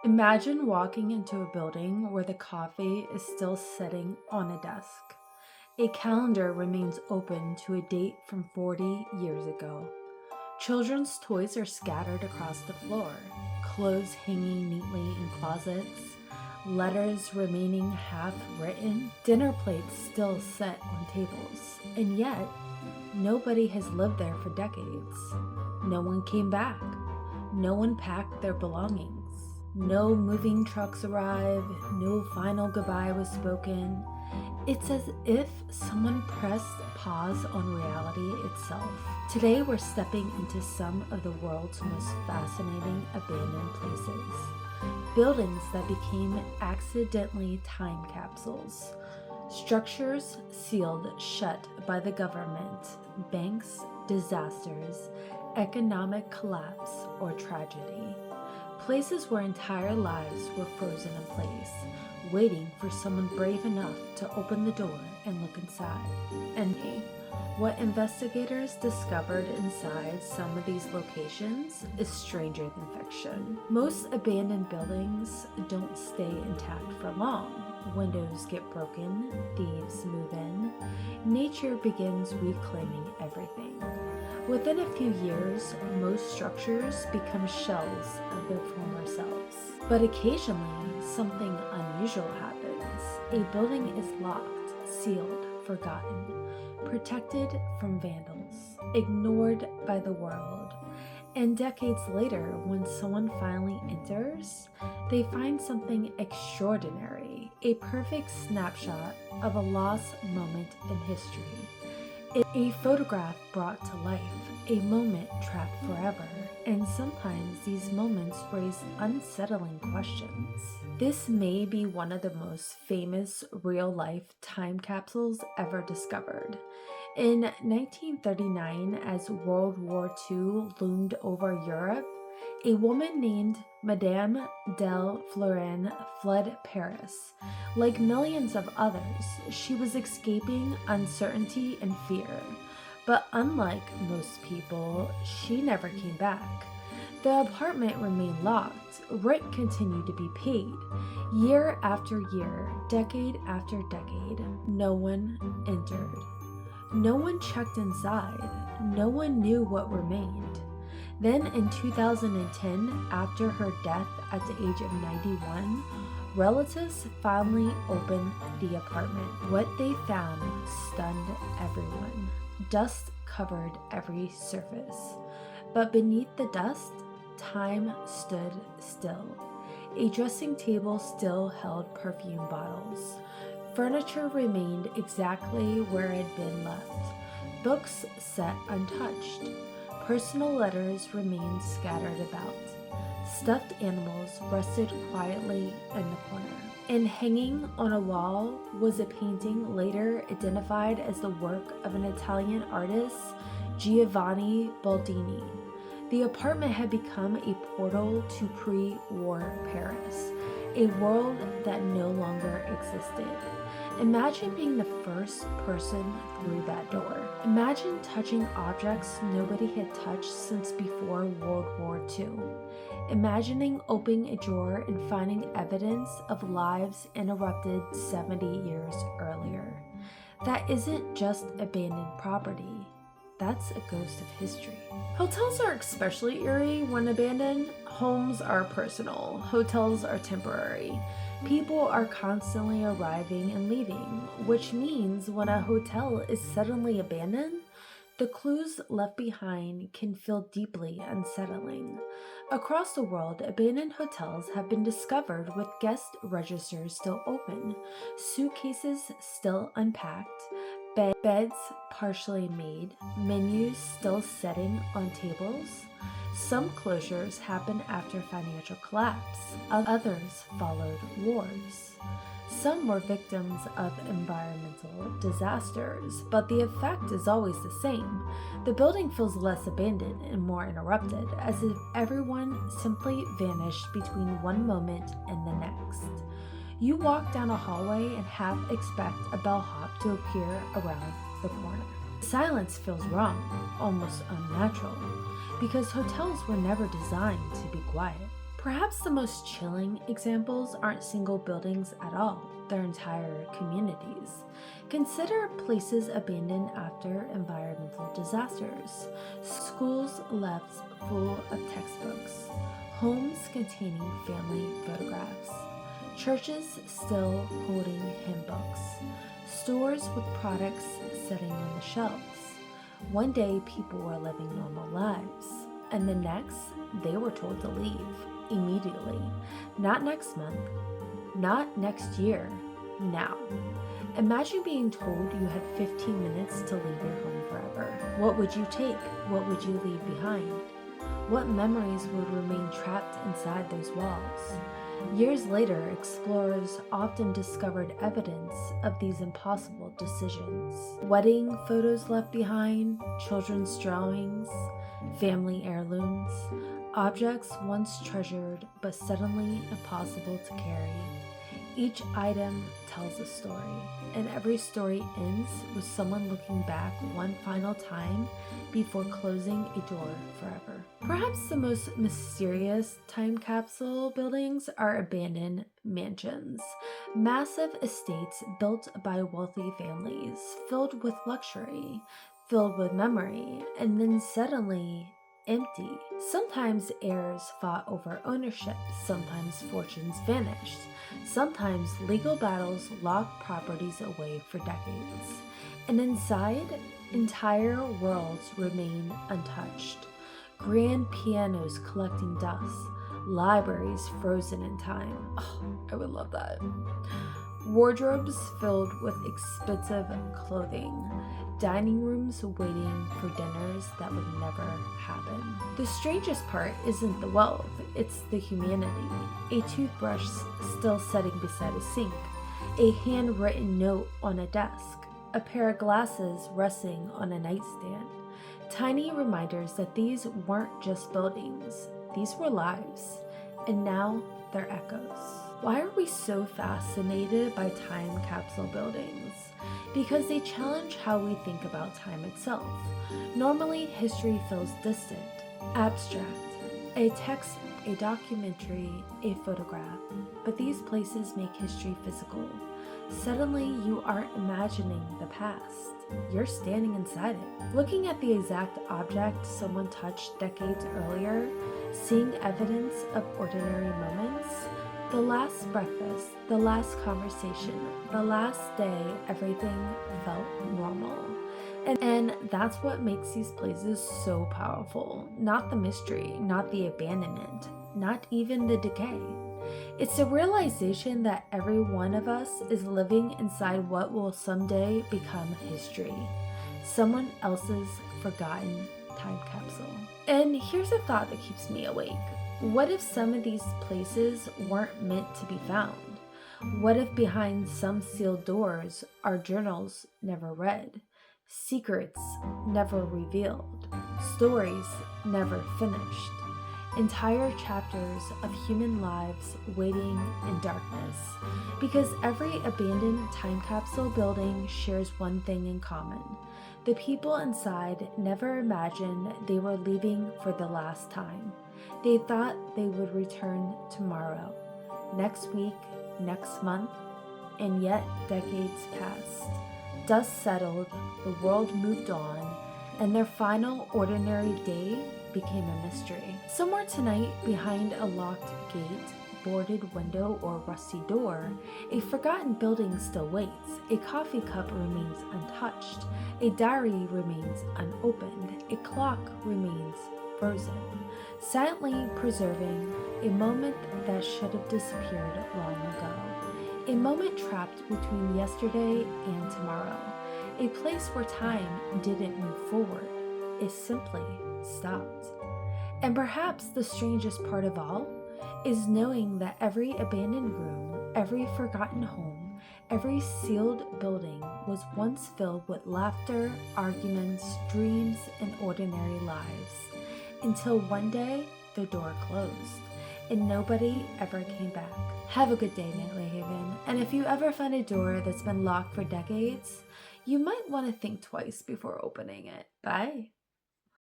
Imagine walking into a building where the coffee is still sitting on a desk. A calendar remains open to a date from 40 years ago. Children's toys are scattered across the floor, clothes hanging neatly in closets, letters remaining half written, dinner plates still set on tables, and yet nobody has lived there for decades. No one came back. No one packed their belongings. No moving trucks arrived. No final goodbye was spoken. It's as if someone pressed pause on reality itself. Today we're stepping into some of the world's most fascinating abandoned places. Buildings that became accidentally time capsules. Structures sealed shut by the government, banks, disasters, economic collapse, or tragedy. Places where entire lives were frozen in place, waiting for someone brave enough to open the door and look inside. And what investigators discovered inside some of these locations is stranger than fiction. Most abandoned buildings don't stay intact for long. Windows get broken, thieves move in, nature begins reclaiming everything. Within a few years, most structures become shells of their former selves. But occasionally, something unusual happens. A building is locked, sealed, forgotten, protected from vandals, ignored by the world. And decades later, when someone finally enters, they find something extraordinary, a perfect snapshot of a lost moment in history. A photograph brought to life, a moment trapped forever, and sometimes these moments raise unsettling questions. This may be one of the most famous real-life time capsules ever discovered. In 1939, as World War II loomed over Europe, a woman named Madame de Fleuren fled Paris. Like millions of others, she was escaping uncertainty and fear. But unlike most people, she never came back. The apartment remained locked. Rent continued to be paid. Year after year, decade after decade, no one entered. No one checked inside. No one knew what remained. Then in 2010, after her death at the age of 91, relatives finally opened the apartment. What they found stunned everyone. Dust covered every surface. But beneath the dust, time stood still. A dressing table still held perfume bottles. Furniture remained exactly where it had been left. Books set untouched. Personal letters remained scattered about. Stuffed animals rested quietly in the corner. And hanging on a wall was a painting later identified as the work of an Italian artist, Giovanni Baldini. The apartment had become a portal to pre-war Paris, a world that no longer existed. Imagine being the first person through that door. Imagine touching objects nobody had touched since before World War II. Imagining opening a drawer and finding evidence of lives interrupted 70 years earlier. That isn't just abandoned property. That's a ghost of history. Hotels are especially eerie when abandoned. Homes are personal. Hotels are temporary. People are constantly arriving and leaving, which means when a hotel is suddenly abandoned, the clues left behind can feel deeply unsettling. Across the world, abandoned hotels have been discovered with guest registers still open, suitcases still unpacked, beds partially made, menus still sitting on tables. Some closures happened after financial collapse, others followed wars. Some were victims of environmental disasters, but the effect is always the same. The building feels less abandoned and more interrupted, as if everyone simply vanished between one moment and the next. You walk down a hallway and half expect a bellhop to appear around the corner. Silence feels wrong, almost unnatural, because hotels were never designed to be quiet. Perhaps the most chilling examples aren't single buildings at all, they're entire communities. Consider places abandoned after environmental disasters, schools left full of textbooks, homes containing family photographs, churches still holding hymn books, stores with products sitting on the shelves. One day people were living normal lives, and the next they were told to leave immediately. Not next month, not next year, now. Imagine being told you had 15 minutes to leave your home forever. What would you take? What would you leave behind? What memories would remain trapped inside those walls? Years later, explorers often discovered evidence of these impossible decisions. Wedding photos left behind, children's drawings, family heirlooms, objects once treasured but suddenly impossible to carry. Each item tells a story, and every story ends with someone looking back one final time before closing a door forever. Perhaps the most mysterious time capsule buildings are abandoned mansions, massive estates built by wealthy families, filled with luxury, filled with memory, and then suddenly empty. Sometimes heirs fought over ownership, sometimes fortunes vanished, sometimes legal battles locked properties away for decades. And inside, entire worlds remain untouched. Grand pianos collecting dust, libraries frozen in time. Oh, I would love that. Wardrobes filled with expensive clothing, dining rooms waiting for dinners that would never happen. The strangest part isn't the wealth, it's the humanity. A toothbrush still sitting beside a sink, a handwritten note on a desk, a pair of glasses resting on a nightstand. Tiny reminders that these weren't just buildings, these were lives, and now they're echoes. Why are we so fascinated by time capsule buildings? Because they challenge how we think about time itself. Normally, history feels distant, abstract, a text, a documentary, a photograph, but these places make history physical. Suddenly, you aren't imagining the past. You're standing inside it. Looking at the exact object someone touched decades earlier, seeing evidence of ordinary moments, the last breakfast, the last conversation, the last day everything felt normal. And that's what makes these places so powerful. Not the mystery, not the abandonment, not even the decay. It's the realization that every one of us is living inside what will someday become history. Someone else's forgotten time capsule. And here's a thought that keeps me awake. What if some of these places weren't meant to be found? What if behind some sealed doors are journals never read, secrets never revealed, stories never finished, entire chapters of human lives waiting in darkness? Because every abandoned time capsule building shares one thing in common. The people inside never imagined they were leaving for the last time. They thought they would return tomorrow, next week, next month, and yet decades passed. Dust settled, the world moved on, and their final ordinary day became a mystery. Somewhere tonight, behind a locked gate, boarded window, or rusty door, a forgotten building still waits. A coffee cup remains untouched. A diary remains unopened. A clock remains frozen, silently preserving a moment that should have disappeared long ago. A moment trapped between yesterday and tomorrow. A place where time didn't move forward. It simply stopped. And perhaps the strangest part of all is knowing that every abandoned room, every forgotten home, every sealed building was once filled with laughter, arguments, dreams, and ordinary lives. Until one day, the door closed, and nobody ever came back. Have a good day, Nightly Haven. And if you ever find a door that's been locked for decades, you might want to think twice before opening it. Bye.